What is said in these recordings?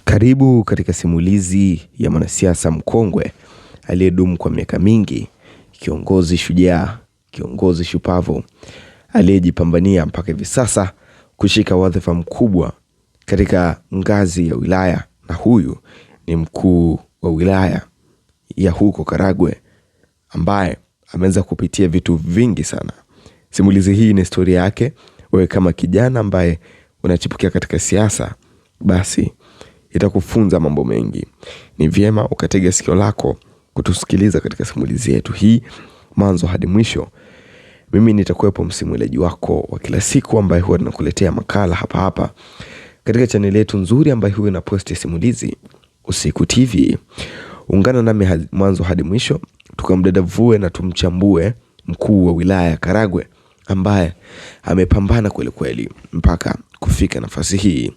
Karibu katika simulizi ya mwanasiasa mkongwe aliyedumu kwa miaka mingi, kiongozi shujaa, kiongozi shupavu, aliyejipambania mpaka hivi sasa kushika wadhifa mkubwa katika ngazi ya wilaya, na huyu ni mkuu wa wilaya ya huko Karagwe ambaye ameweza kupitia vitu vingi sana. Simulizi hii ni historia yake. Wewe kama kijana ambaye unachipukia katika siasa, basi itakufunza mambo mengi. Ni vyema ukatega sikio lako kutusikiliza katika simulizi yetu hii mwanzo hadi mwisho. Mimi nitakuwepo msimuliaji wako wa kila siku ambaye huwa tunakuletea makala hapa katika channel yetu nzuri ambayo huwa inaposti simulizi Usiku TV. Ungana nami mwanzo hadi mwisho tukamdadavue na tumchambue mkuu wa wilaya ya Karagwe ambaye amepambana kweli kweli mpaka kufika nafasi hii.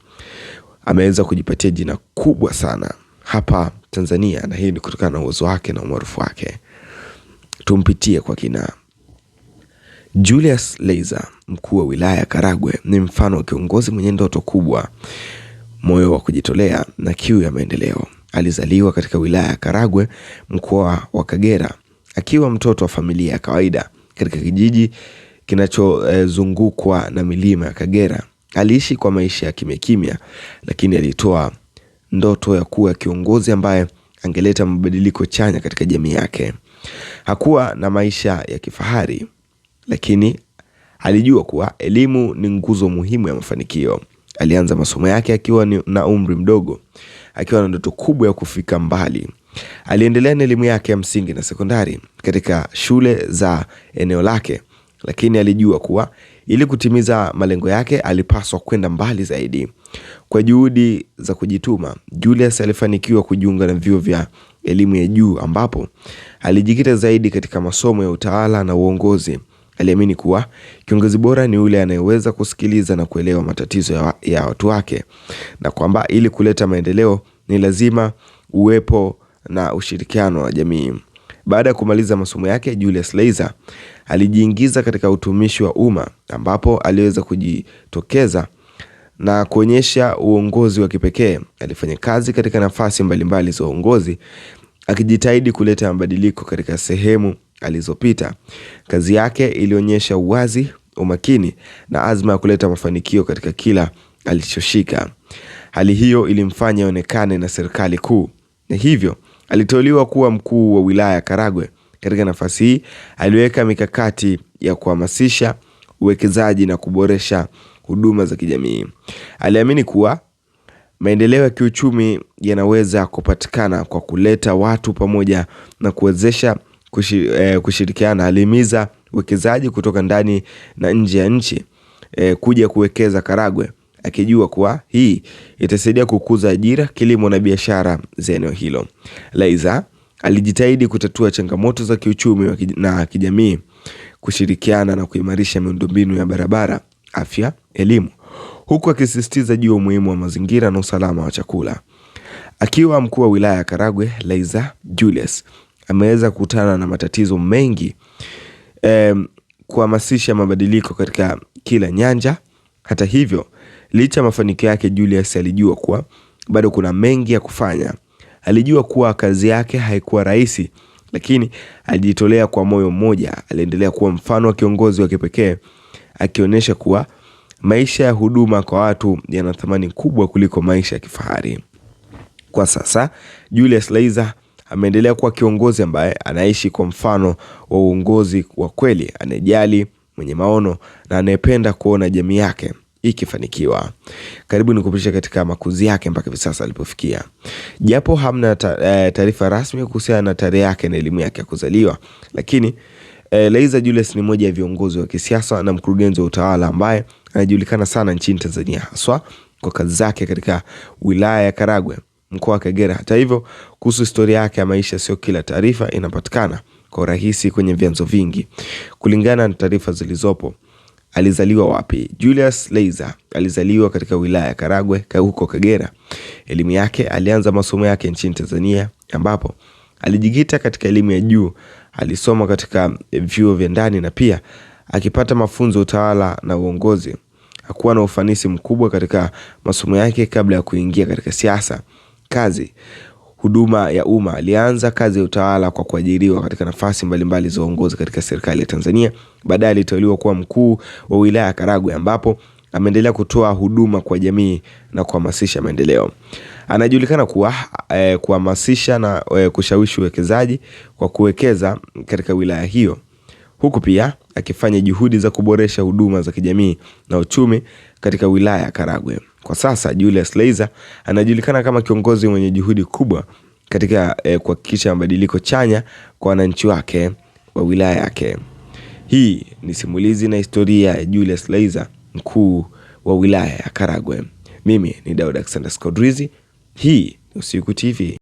Ameweza kujipatia jina kubwa sana hapa Tanzania, na hii ni kutokana na uwezo wake na umaarufu wake. Tumpitie kwa kina. Julius Laizer, mkuu wa wilaya ya Karagwe, ni mfano wa kiongozi mwenye ndoto kubwa, moyo wa kujitolea na kiu ya maendeleo. Alizaliwa katika wilaya ya Karagwe, mkoa wa Kagera, akiwa mtoto wa familia ya kawaida katika kijiji kinachozungukwa na milima ya Kagera. Aliishi kwa maisha ya kimya, lakini alitoa ndoto ya kuwa kiongozi ambaye angeleta mabadiliko chanya katika jamii yake. Hakuwa na maisha ya kifahari, lakini alijua kuwa elimu ni nguzo muhimu ya mafanikio. Alianza masomo yake akiwa na umri mdogo, akiwa na ndoto kubwa ya kufika mbali. Aliendelea na elimu yake ya msingi na sekondari katika shule za eneo lake, lakini alijua kuwa ili kutimiza malengo yake alipaswa kwenda mbali zaidi. Kwa juhudi za kujituma, Julius alifanikiwa kujiunga na vyuo vya elimu ya juu ambapo alijikita zaidi katika masomo ya utawala na uongozi. Aliamini kuwa kiongozi bora ni yule anayeweza kusikiliza na kuelewa matatizo ya watu wake, na kwamba ili kuleta maendeleo ni lazima uwepo na ushirikiano wa jamii. Baada ya kumaliza masomo yake, Julius Laizer alijiingiza katika utumishi wa umma ambapo aliweza kujitokeza na kuonyesha uongozi wa kipekee. Alifanya kazi katika nafasi mbalimbali za uongozi, akijitahidi kuleta mabadiliko katika sehemu alizopita. Kazi yake ilionyesha uwazi, umakini na azma ya kuleta mafanikio katika kila alichoshika. Hali hiyo ilimfanya aonekane na serikali kuu, na hivyo aliteuliwa kuwa mkuu wa wilaya ya Karagwe. Katika nafasi hii aliweka mikakati ya kuhamasisha uwekezaji na kuboresha huduma za kijamii. Aliamini kuwa maendeleo ya kiuchumi yanaweza kupatikana kwa kuleta watu pamoja na kuwezesha kushirikiana. Alihimiza uwekezaji kutoka ndani na nje ya nchi kuja kuwekeza Karagwe, akijua kuwa hii itasaidia kukuza ajira, kilimo na biashara za eneo hilo. Laizer alijitahidi kutatua changamoto za kiuchumi na kijamii, kushirikiana na kuimarisha miundombinu ya barabara, afya, elimu, huku akisisitiza juu ya umuhimu wa mazingira na usalama wa chakula. Akiwa mkuu wa wilaya ya Karagwe, Laizer Julius ameweza kukutana na matatizo mengi, kuhamasisha mabadiliko katika kila nyanja. Hata hivyo, licha mafanikio yake, Julius alijua kuwa bado kuna mengi ya kufanya. Alijua kuwa kazi yake haikuwa rahisi, lakini alijitolea kwa moyo mmoja. Aliendelea kuwa mfano wa kiongozi wa kipekee, akionyesha kuwa maisha ya huduma kwa watu yana thamani kubwa kuliko maisha ya kifahari. Kwa sasa, Julius Laizer ameendelea kuwa kiongozi ambaye anaishi kwa mfano wa uongozi wa kweli, anayejali, mwenye maono na anayependa kuona jamii yake ikifanikiwa. Karibu nikupisha katika makuzi yake mpaka hivi sasa alipofikia. Japo hamna taarifa rasmi kuhusiana na tarehe yake na elimu yake ya kuzaliwa, lakini Laizer Julius ni mmoja ya viongozi wa kisiasa na mkurugenzi wa utawala ambaye anajulikana sana nchini Tanzania, haswa kwa kazi zake katika wilaya ya Karagwe, mkoa wa Kagera. Hata hivyo, kuhusu historia yake ya maisha sio kila taarifa inapatikana kwa urahisi kwenye vyanzo vingi. Kulingana na taarifa zilizopo, alizaliwa wapi? Julius Laizer alizaliwa katika wilaya ya Karagwe huko Kagera. Elimu yake, alianza masomo yake nchini Tanzania ambapo alijikita katika elimu ya juu. Alisoma katika vyuo vya ndani na pia akipata mafunzo utawala na uongozi. hakuwa na ufanisi mkubwa katika masomo yake kabla ya kuingia katika siasa. Kazi, huduma ya umma. Alianza kazi ya utawala kwa kuajiriwa katika nafasi mbalimbali za uongozi katika serikali ya Tanzania. Baadaye aliteuliwa kuwa mkuu wa wilaya ya Karagwe, ambapo ameendelea kutoa huduma kwa jamii na kuhamasisha maendeleo. Anajulikana kuhamasisha na kushawishi uwekezaji kwa kuwekeza katika wilaya hiyo, huku pia akifanya juhudi za kuboresha huduma za kijamii na uchumi katika wilaya ya Karagwe. Kwa sasa Julius Laizer anajulikana kama kiongozi mwenye juhudi kubwa katika kuhakikisha mabadiliko chanya kwa wananchi wake wa wilaya yake. Hii ni simulizi na historia ya Julius Laizer, mkuu wa wilaya ya Karagwe. Mimi ni Daud Alexander Skodrizi. Hii ni Usiku TV.